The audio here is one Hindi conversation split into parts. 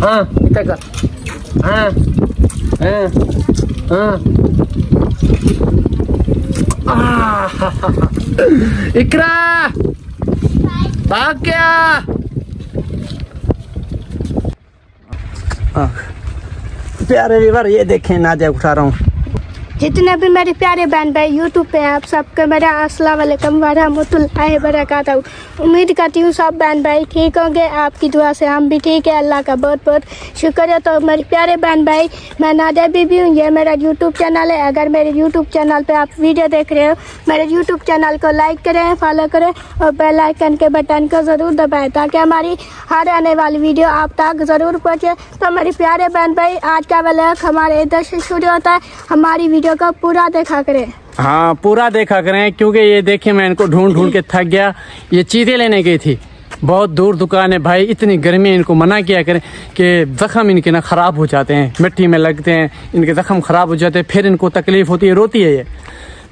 हाँ इतना कर, हाँ हाँ हाँ। इकरा भाग गया। प्यारे व्यूअर ये देखें नादिया उठा रहा हूँ। जितने भी मेरे प्यारे बहन भाई यूट्यूब पे हैं आप सबको मेरा अस्सलाम वालेकुम वरहमतुल्लाहि वबरकातुहू। उम्मीद करती हूँ सब बहन भाई ठीक होंगे, आपकी दुआ से हम भी ठीक है, अल्लाह का बहुत बहुत शुक्र है। तो मेरे प्यारे बहन भाई मैं नादिया बीबी हूँ, ये मेरा यूट्यूब चैनल है। अगर मेरे यूट्यूब चैनल पे आप वीडियो देख रहे हो मेरे यूट्यूब चैनल को लाइक करें, फॉलो करें और बेल आइकन के बटन को ज़रूर दबाएँ ताकि हमारी हर आने वाली वीडियो आप तक ज़रूर पहुँचे। तो मेरे प्यारे बहन भाई आज का व्लॉग हमारे इधर से शुरू होता है, हमारी वीडियो को पूरा देखा करें। हाँ पूरा देखा करें क्योंकि ये देखिए मैं इनको ढूंढ ढूंढ के थक गया। ये चीज़ें लेने गई थी, बहुत दूर दुकान है भाई, इतनी गर्मी है, इनको मना किया करें कि ज़ख़म इनके ना ख़राब हो जाते हैं, मिट्टी में लगते हैं, इनके ज़ख़म ख़राब हो जाते हैं, फिर इनको तकलीफ़ होती है, रोती है। ये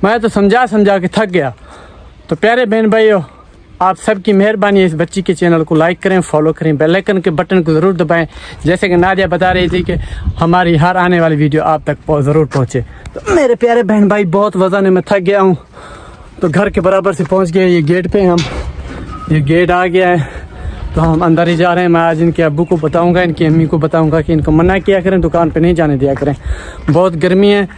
मैं तो समझा समझा के थक गया। तो प्यारे बहन भाइयों आप सबकी मेहरबानी है, इस बच्ची के चैनल को लाइक करें, फॉलो करें, बेल आइकन के बटन को ज़रूर दबाएं। जैसे कि नादिया बता रही थी कि हमारी हर आने वाली वीडियो आप तक ज़रूर पहुंचे। तो मेरे प्यारे बहन भाई बहुत वजन है, मैं थक गया हूँ तो घर के बराबर से पहुँच गए। ये गेट पे हम, ये गेट आ गया है तो हम अंदर ही जा रहे हैं। मैं आज इनके अब्बू को बताऊँगा, इनकी अम्मी को बताऊँगा कि इनको मना किया करें, दुकान पर नहीं जाने दिया करें। बहुत गर्मी है,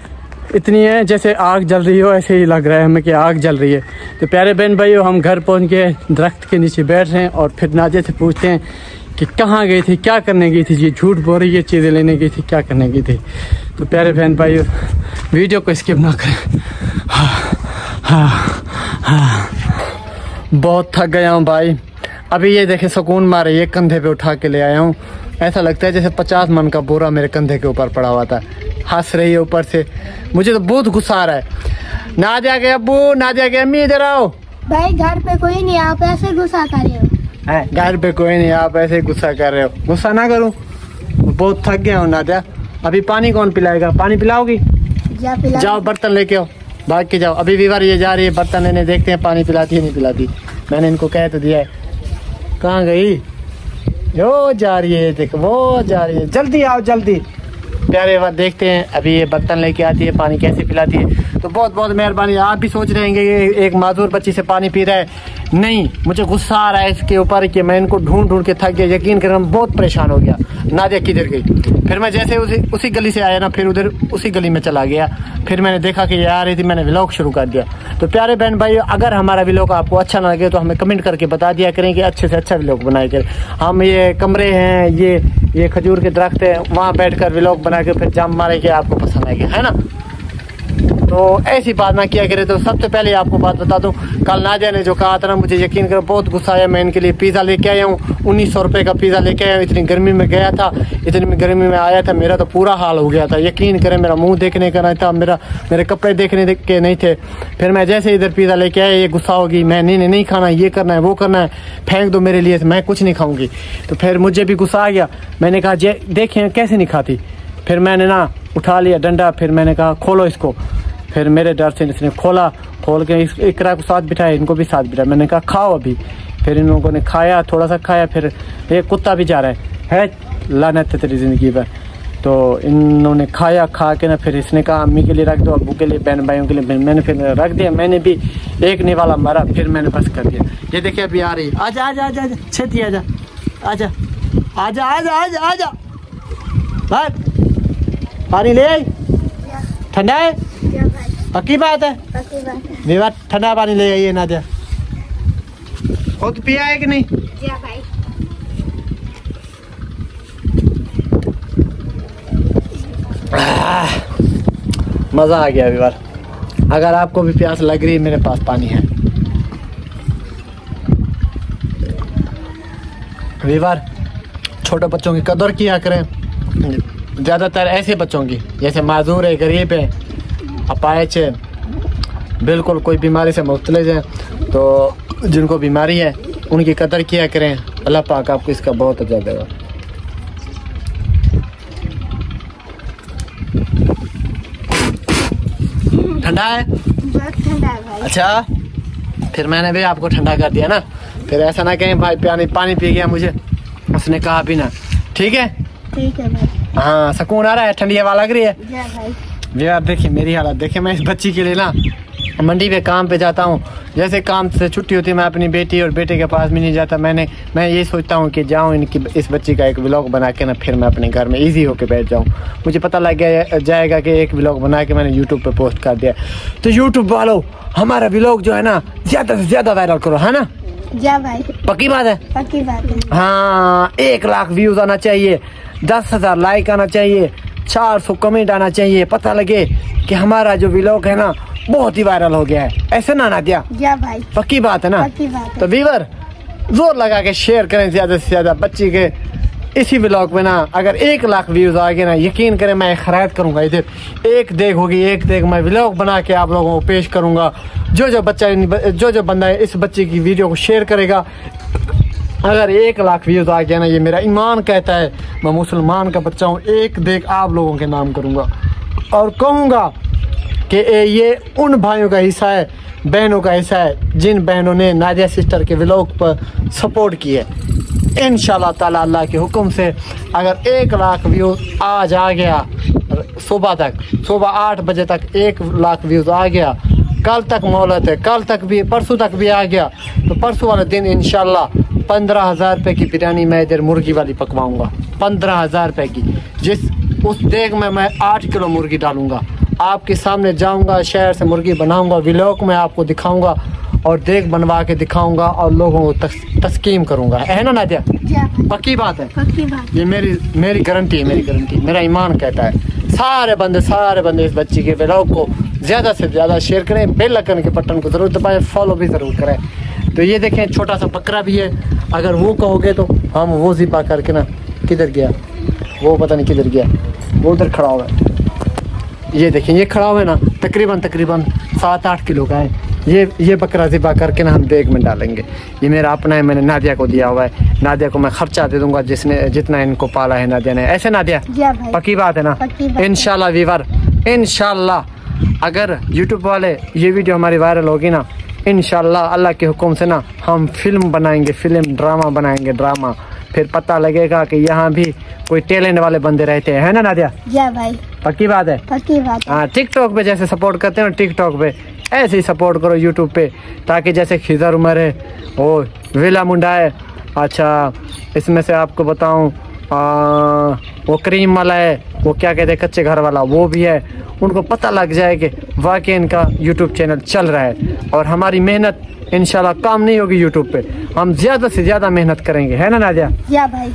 इतनी है जैसे आग जल रही हो, ऐसे ही लग रहा है हमें कि आग जल रही है। तो प्यारे बहन भाइयों हम घर पहुंच के दरख्त के नीचे बैठ रहे हैं और फिर नादिया से पूछते हैं कि कहाँ गई थी, क्या करने गई थी। ये झूठ बोल रही है, चीज़ें लेने गई थी, क्या करने गई थी। तो प्यारे बहन भाइयों वीडियो को स्किप ना करें। बहुत थक गया हूँ भाई। अभी ये देखे सुकून मारे, ये कंधे पे उठा के ले आया हूँ। ऐसा लगता है जैसे 50 मन का बोरा मेरे कंधे के ऊपर पड़ा हुआ था। हंस रही है ऊपर से, मुझे तो बहुत गुस्सा आ रहा है। नादिया के अब्बू, नादिया के अम्मी इधर आओ। भाई घर पे कोई नहीं, आप ऐसे गुस्सा कर रहे हो। घर पे कोई नहीं, आप ऐसे गुस्सा कर रहे हो। गुस्सा ना करूं, बहुत थक गया हूँ नादिया। अभी पानी कौन पिलाएगा, पानी पिलाओगी? जाओ बर्तन लेके आओ, भाग के जाओ। अभी वीवर ये जा रही है बर्तन लेने, देखते हैं पानी पिलाती है नहीं पिलाती। मैंने इनको कह तो दिया है। कहाँ गई? वो जा रही है, देखो वो जा रही है, जल्दी आओ जल्दी। प्यारे बात देखते हैं अभी ये बर्तन लेके आती है, पानी कैसे पिलाती है। तो बहुत बहुत मेहरबानी। आप भी सोच रहे हैं कि एक माजूर बच्ची से पानी पी रहा है। नहीं, मुझे गुस्सा आ रहा है इसके ऊपर कि मैं इनको ढूंढ ढूंढ के थक गया। यकीन कर मैं बहुत परेशान हो गया। नादिया किधर गई? फिर मैं जैसे उसी गली से आया ना, फिर उधर उसी गली में चला गया। फिर मैंने देखा कि ये आ रही थी, मैंने व्लॉग शुरू कर दिया। तो प्यारे बहन भाई अगर हमारा व्लॉग आपको अच्छा ना लगे तो हमें कमेंट करके बता दिया करें कि अच्छे से अच्छा व्लॉग बनाए करें। हम ये कमरे हैं, ये खजूर के दरख्त है, वहाँ बैठकर व्लॉग बना के फिर जम मारे कि आपको पसंद आएगा, है ना। तो ऐसी बात ना किया करे। तो सबसे पहले आपको बात बता दूं, कल नादिया ने जो कहा था ना, मुझे यकीन करो बहुत गुस्सा आया। मैं इनके लिए पिज़्ज़ा लेके आया हूँ, 1900 रुपये का पिज़्ज़ा लेके आया हूँ। इतनी गर्मी में गया था, इतनी गर्मी में आया था, मेरा तो पूरा हाल हो गया था। यकीन करें मेरा मुंह देखने का नहीं था, मेरे कपड़े देखने के नहीं थे। फिर मैं जैसे इधर पिज़्ज़ा लेके आया, ये गुस्सा होगी, मैं नहीं खाना, ये करना है, वो करना है, फेंक दो मेरे लिए, मैं कुछ नहीं खाऊंगी। तो फिर मुझे भी गुस्सा आ गया। मैंने कहा देखें कैसे नहीं खाती। फिर मैंने ना उठा लिया डंडा, फिर मैंने कहा खोलो इसको। फिर मेरे डर से इसने खोल के इकरा को साथ बिठाया, इनको भी साथ बिठाया। मैंने कहा खाओ अभी। फिर इन लोगों ने खाया, थोड़ा सा खाया। फिर एक कुत्ता भी जा रहा है लानत है तेरी ज़िंदगी पर। तो इन्होंने खाया, खा के ना फिर इसने कहा अम्मी के लिए रख दो, अब्बू के लिए, बहन भाइयों के लिए। मैंने फिर रख दिया। मैंने भी एक निवाला मारा, फिर मैंने बस कर दिया। ये देखिए अभी आ रही है। आजा आजा आजा आजा, छेती आजा आजा आजा आजा आजा आजा भाई, पानी ले आई। ठंडा है? पक्की बात है? विवाह ठंडा पानी ले आइए नादिया। खुद पिया है कि नहीं? भाई। मजा आ गया विवाह। अगर आपको भी प्यास लग रही है, मेरे पास पानी है। विवाह छोटे बच्चों की कदर किया करें, ज़्यादातर ऐसे बच्चों की जैसे माजूर है, गरीब है, अपाहिज है, बिल्कुल कोई बीमारी से मुब्तला है। तो जिनको बीमारी है उनकी कदर किया करें। अल्लाह पाक आपको इसका बहुत अजर देगा। ठंडा है? ठंडा है भाई। अच्छा, फिर मैंने भी आपको ठंडा कर दिया ना। फिर ऐसा ना कहें भाई पानी पी गया मुझे, उसने कहा भी ना। ठीक है? ठीक है भाई। हाँ, सुकून आ रहा है, ठंडी हवा लग रही है भाई। यार। देखिए मेरी हालत देखिए, मैं इस बच्ची के लिए ना मंडी पे काम पे जाता हूँ। जैसे काम से छुट्टी होती है मैं अपनी बेटी और बेटे के पास भी नहीं जाता। मैं ये सोचता हूँ कि जाऊँ इस बच्ची का एक व्लॉग बना के ना फिर मैं अपने घर में इजी होके बैठ जाऊँ। मुझे पता लग गया जाएगा कि एक व्लॉग बना के मैंने यूट्यूब पे पोस्ट कर दिया। तो यूट्यूब वालों हमारा व्लॉग जो है ना ज़्यादा से ज़्यादा वायरल करो, है ना? जा भाई। पक्की बात है? पक्की बात है। हाँ, 1 लाख व्यूज आना चाहिए, 10,000 लाइक आना चाहिए, 400 कमेंट आना चाहिए, पता लगे कि हमारा जो व्लॉग है ना बहुत ही वायरल हो गया है। ऐसे ना नादिया? या भाई। पक्की बात है ना? पक्की बात है। तो व्यूअर जोर लगा के शेयर करें ज़्यादा से ज़्यादा बच्ची के इसी व्लॉग में ना। अगर 1 लाख व्यूज आ गए ना, यकीन करें मैं खैरात करूंगा। इधर एक देख होगी, एक देख मैं व्लॉग बना के आप लोगों को पेश करूंगा। जो बंदा इस बच्चे की वीडियो को शेयर करेगा, अगर 1 लाख व्यूज आ गया ना, ये मेरा ईमान कहता है, मैं मुसलमान का बच्चा हूँ, एक देख आप लोगों के नाम करूंगा और कहूँगा कि ये उन भाइयों का हिस्सा है, बहनों का हिस्सा है, जिन बहनों ने नादिया सिस्टर के व्लॉग पर सपोर्ट की है। इंशाल्लाह ताला अल्लाह के हुक्म से अगर 1 लाख व्यूज आज आ गया, सुबह 8 बजे तक 1 लाख व्यूज आ गया, कल तक मोहलत है, कल तक भी, परसों तक भी आ गया, तो परसों वाले दिन इंशाल्लाह 15,000 रुपये की बिरयानी मैं इधर मुर्गी वाली पकवाऊंगा। 15,000 रुपये की। उस देग में मैं 8 किलो मुर्गी डालूंगा, आपके सामने जाऊंगा, शहर से मुर्गी बनाऊंगा, व्लॉग में आपको दिखाऊंगा और देग बनवा के दिखाऊंगा और लोगों को तस्कीम करूंगा, है ना नादिया? पक्की बात है? पक्की बात। ये मेरी गारंटी है, मेरी गारंटी, मेरा ईमान कहता है। सारे बंदे इस बच्ची के व्लॉग को ज़्यादा से ज़्यादा शेयर करें, बेल आइकन के बटन को ज़रूर दबाएं, फॉलो भी ज़रूर करें। तो ये देखें छोटा सा बकरा भी है, अगर वो कहोगे तो हम वो ज़िबा करके ना, किधर गया वो, पता नहीं किधर गया, वो उधर खड़ा हुआ है। ये देखें, ये खड़ा हुआ है ना, तकरीबन 7-8 किलो का है। ये बकरा ज़िबा करके ना हम देग में डालेंगे। ये मेरा अपना है, मैंने नादिया को दिया हुआ है। नादिया को मैं खर्चा दे दूंगा जितना इनको पाला है नादिया ने, ऐसे नादिया? पक्की बात है ना? इंशाल्लाह वीवर, इंशाल्लाह अगर यूट्यूब वाले ये वीडियो हमारी वायरल होगी ना, इंशाल्लाह अल्लाह के हुक्म से ना हम फिल्म बनाएंगे, ड्रामा बनाएंगे, ड्रामा। फिर पता लगेगा कि यहाँ भी कोई टैलेंट वाले बंदे रहते हैं, है ना नादिया? या भाई। पक्की बात है? पक्की बात। हाँ, टिकटॉक पे जैसे सपोर्ट करते हैं ना, टिकटॉक पे ऐसे ही सपोर्ट करो यूट्यूब पे, ताकि जैसे खिजर उमर है, वो विला मुंडा है, अच्छा इसमें से आपको बताऊं वो करीम वाला है, वो क्या कहते हैं कच्चे घर वाला, वो भी है। उनको पता लग जाए कि वाकई इनका यूट्यूब चैनल चल रहा है और हमारी मेहनत इंशाल्लाह काम नहीं होगी यूट्यूब पे, हम ज़्यादा से ज़्यादा मेहनत करेंगे, है ना नादिया? या भाई।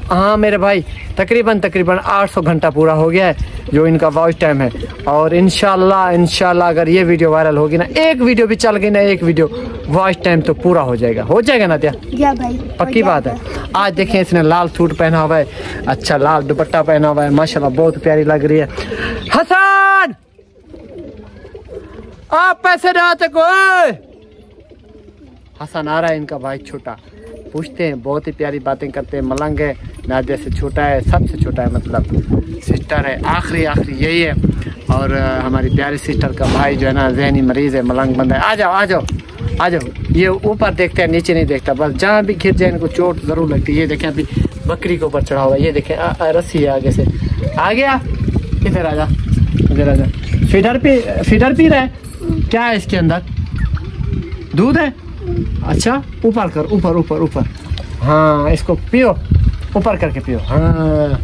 हाँ मेरे भाई, तकरीबन 800 घंटा पूरा हो गया है जो इनका वॉच टाइम है। और इंशाल्लाह अगर ये वीडियो वायरल होगी ना, एक वीडियो भी चल गई ना, एक वीडियो, वॉच टाइम तो पूरा हो जाएगा नादिया? या भाई। पक्की बात है। आज देखें इसने लाल सूट पहना हुआ है, अच्छा लाल दुपट्टा पहना हुआ है, माशाल्लाह बहुत प्यारी लग रही है। हसन, आप पैसे ना आते कोई? हसन आ रहा है इनका भाई छोटा, पूछते हैं, बहुत ही प्यारी बातें करते हैं, मलंग है, नादिया से छोटा है, सबसे छोटा है, मतलब सिस्टर है, आखिरी यही है। और हमारी प्यारी सिस्टर का भाई जो है ना जहनी मरीज है, मलंग बंदा है। आ जाओ। ये ऊपर देखते हैं, नीचे नहीं देखता, बस जहाँ भी गिर जाए इनको चोट जरूर लगती है। ये देखें अभी बकरी के ऊपर चढ़ा हुआ है, ये देखें रस्सी है आगे से, आ गया, इधर आजा। फीडर पी रहा है, क्या है इसके अंदर? दूध है, अच्छा ऊपर कर, ऊपर। हाँ इसको पियो, ऊपर करके पियो। हाँ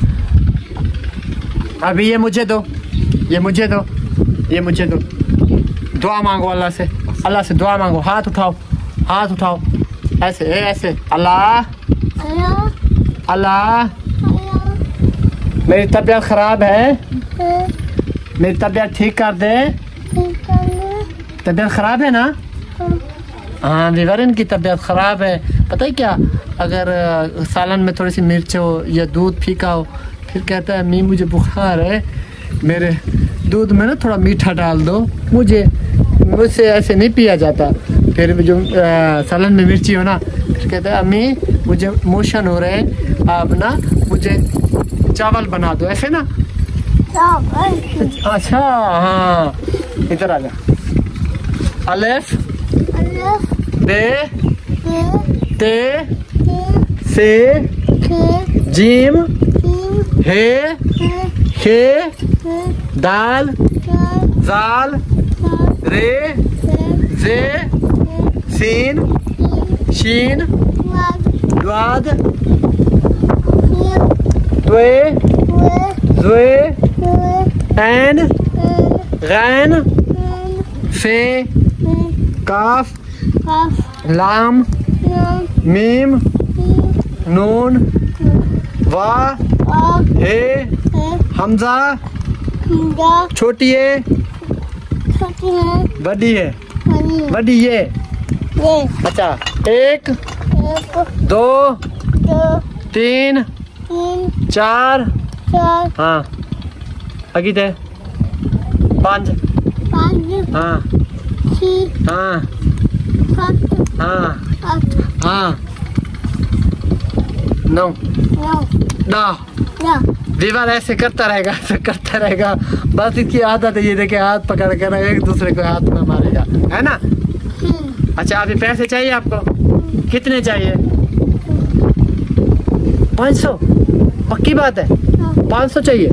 अभी ये मुझे दो। दुआ मांगो अल्लाह से दुआ मांगो। हाथ उठाओ ऐसे। अल्लाह मेरी तबीयत खराब है, मेरी तबीयत ठीक कर दे। तबीयत खराब है ना? हाँ वीवर, इनकी तबीयत ख़राब है। पता है क्या, अगर सालन में थोड़ी सी मिर्च हो या दूध फीका हो, फिर कहता है अम्मी मुझे बुखार है, मेरे दूध में ना थोड़ा मीठा डाल दो, मुझसे ऐसे नहीं पिया जाता। फिर जो सालन में मिर्ची हो ना, फिर कहता है अम्मी मुझे मोशन हो रहे हैं, आप ना मुझे चावल बना दो, ऐसे ना। अच्छा हाँ, इधर आ जा। अलिफ बे ते से जीम हे खे दाल जाल रे जे सीन शीन द्वाद द्वे द्वे ऐन गैन फे काफ लाम मीम नून वा हे हमजा छोटी है बड़ी है बड़ी ये अच्छा 1 2 3 4 हाँ आगे थे 5 हाँ हाँ हाँ हाँ 9 विवाद ऐसे करता रहेगा बस इसकी आदत है। ये देखे हाथ पकड़ कर एक दूसरे को हाथ में मारेगा, है ना। अच्छा अभी पैसे चाहिए आपको? कितने चाहिए? 500 पक्की बात है? 500 चाहिए।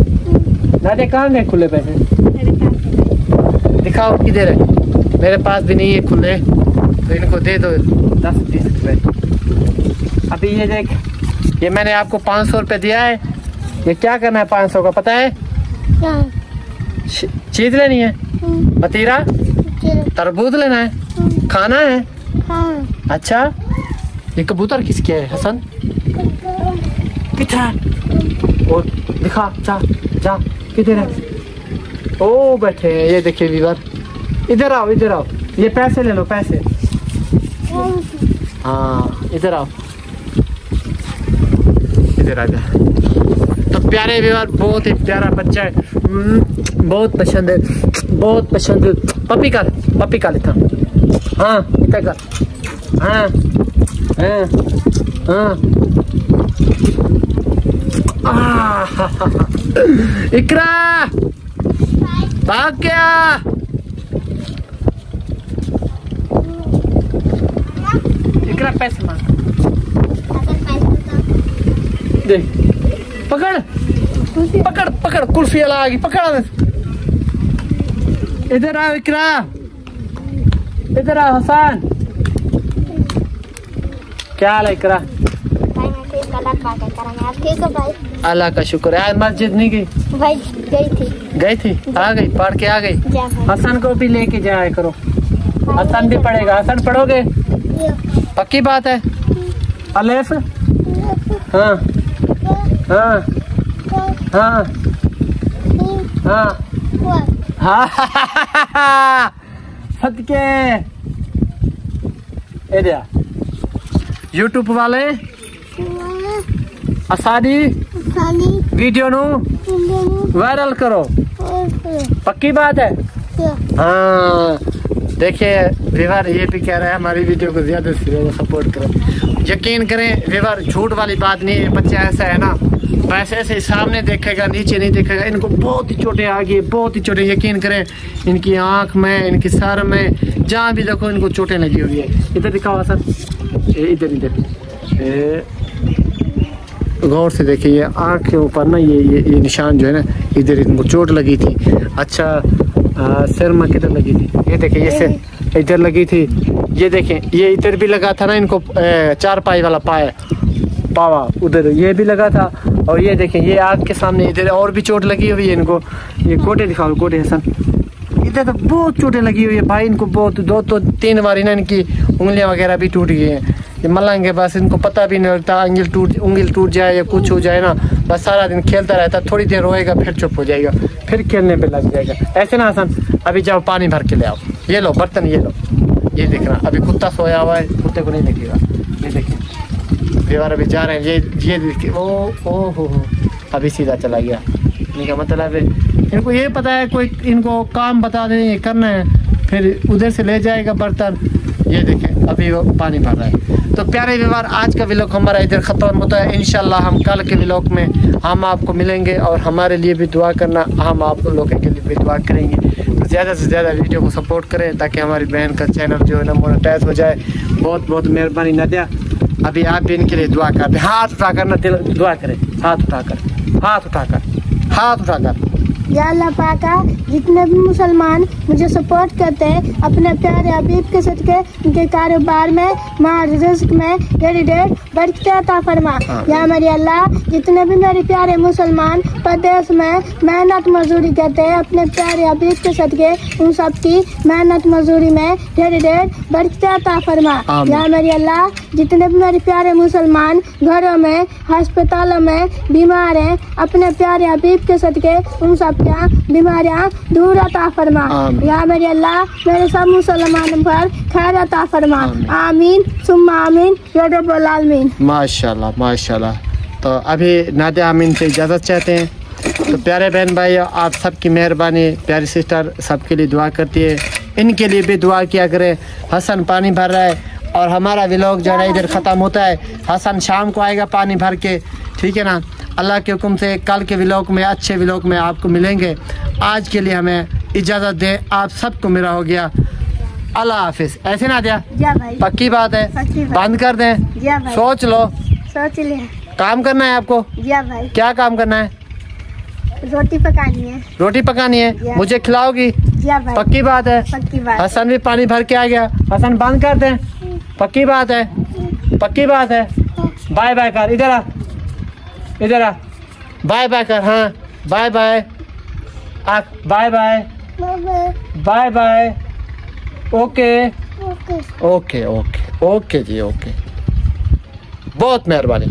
दादा कहाँ गए खुले पैसे? दिखाओ किधर है? मेरे पास भी नहीं है खुले, तो इनको दे दो 10-20 रुपए। अभी ये देख, ये मैंने आपको 500 रुपए दिया है। ये क्या करना है 500 का पता है? चीज लेनी है, मतीरा तरबूज लेना है, खाना है। अच्छा ये कबूतर किसके है हसन? किधर? और दिखा जा जा किधर है? ओ बैठे हैं, ये देखिए व्यूअर। इधर आओ इधर आओ, ये पैसे ले लो पैसे। हाँ इधर आओ, इधर आ जा। तो प्यारे व्यूअर, बहुत ही प्यारा बच्चा है, बहुत पसंद है, बहुत पसंद है। पपी का लिखा। हाँ इतना कर। हाँ हाँ हाँ इकरा भाग गया। इकरा पैसे मांग, देख पकड़ पकड़ पकड़, कुल्फी वाला आ गई, पकड़। इधर आओ इकरा, इधर आओ हसन। क्या हाल है इकरा? अल्लाह का शुक्र है। आज मस्जिद नहीं गई? भाई गई थी आ गई, पढ़ के आ गई। हसन को भी लेके जाया करो, हसन भी पढ़ेगा। हसन पढ़ोगे? पक्की बात है? अलेफ हाँ हाँ हाँ हाँ हाँ सदके यूट्यूब वाले आसानी वीडियो नु वायरल करो, पक्की बात है? हाँ देखिए विवार ये भी कह रहा है हमारी वीडियो को ज्यादा से ज्यादा सपोर्ट करें। यकीन करें विवार, झूठ वाली बात नहीं है। बच्चा ऐसा है ना, वैसे ऐसे सामने देखेगा नीचे नहीं देखेगा। इनको बहुत ही चोटें आ गई, बहुत ही चोटें। यकीन करें इनकी आंख में, इनकी सर में, जहाँ भी देखो इनको चोटें लगी हुई है। इधर दिखाओ सर, इधर इधर गौर से देखिए, ये आँख के ऊपर ना ये निशान जो है ना, इधर इनको चोट लगी थी। अच्छा सिर में किधर लगी थी? ये देखिए, ये सिर इधर लगी थी। ये देखें, ये इधर भी लगा था ना इनको, 4 पाई वाला पावा उधर ये भी लगा था। और ये देखें, ये आँख के सामने इधर और भी चोट लगी हुई है इनको। ये गोटे दिखाओ, गोटे हसन, इधर तो बहुत चोटें लगी हुई है भाई इनको, बहुत 2-3 बार ना इनकी उंगलियां वगैरह भी टूट गई हैं। ये मलंग है, बस इनको पता भी नहीं लगता, उंगली टूट जाए या कुछ हो जाए ना, बस सारा दिन खेलता रहता। थोड़ी देर रोएगा फिर चुप हो जाएगा, फिर खेलने पे लग जाएगा। ऐसे ना हसन, अभी जाओ पानी भर के ले आओ। ये लो बर्तन, ये लो, ये देखना। अभी कुत्ता सोया हुआ है, कुत्ते को नहीं देखेगा। ये देखिए दीवार अभी जा रहे हैं। ये देखिए, ओ अभी सीधा चला गया। इनका मतलब है इनको ये पता है कोई इनको काम बता दे करना है, फिर उधर से ले जाएगा बर्तन। ये देखें अभी वो पानी भर रहा है। तो प्यारे व्यवहार, आज का व्लॉग हमारा इधर ख़त्म होता है। इंशाल्लाह हम कल के व्लॉग में हम आपको मिलेंगे, और हमारे लिए भी दुआ करना, हम आप लोगों के लिए भी दुआ करेंगे। तो ज़्यादा से ज़्यादा वीडियो को सपोर्ट करें ताकि हमारी बहन का चैनल जो है ना मोनेटाइज हो जाए। बहुत बहुत मेहरबानी नदिया, अभी आप भी इनके लिए दुआ कर दें। हाथ उठा कर ना, दुआ करें हाथ उठा कर। हाथ उठाकर, हाथ उठाकर। या अल्लाह पाका, जितने भी मुसलमान मुझे सपोर्ट करते हैं अपने प्यारे हबीब के सदके, उनके कारोबार में, माल रिज़्क में डेढ़ बरकत अता फरमा। या मेरे अल्लाह, जितने भी मेरे प्यारे मुसलमान प्रदेश में मेहनत मजदूरी करते हैं अपने प्यारे हबीब के सदके, उन सब की मेहनत मजदूरी में डेढ़ बरकत अता फरमा। या मेरे अल्लाह, जितने भी मेरे प्यारे मुसलमान घरों में, अस्पतालों में बीमार हैं, अपने प्यारे हबीब के सदके उन सब क्या बीमारियां दूर अता फरमा। या मेरे अल्लाह, मेरे सब मुसलमानों पर खैर अता फरमा। आमीन सुम्मा आमीन या रब्बल आलमीन। माशाल्लाह माशाल्लाह। तो अभी नादिया आमीन से इजाज़त चाहते हैं। तो प्यारे बहन भाई, आप सबकी मेहरबानी, प्यारी सिस्टर सबके लिए दुआ करती है, इनके लिए भी दुआ किया करें। हसन पानी भर रहा है और हमारा व्लॉग जो है इधर ख़त्म होता है। हसन शाम को आएगा पानी भर के, ठीक है ना। अल्लाह के हुक्म से कल के व्लॉग में, अच्छे व्लॉग में आपको मिलेंगे। आज के लिए हमें इजाज़त दें, आप सबको मेरा हो गया अल्लाह हाफिज़। ऐसे ना दिया, पक्की बात है, बंद कर दें, सोच लो, सोच ले। काम करना है आपको? भाई। क्या काम करना है? रोटी पकानी है। रोटी पकानी है, मुझे खिलाओगी? भाई। पक्की बात है? पक्की बात। हसन भी पानी भर के आ गया। हसन बंद कर दें, पक्की बात है? पक्की बात है। बाय बाय कर, इधर आ, इधर आ, बाय बाय कर। हाँ bye bye, bye bye, bye bye. Okay okay okay okay जी, ओके। बहुत मेहरबानी।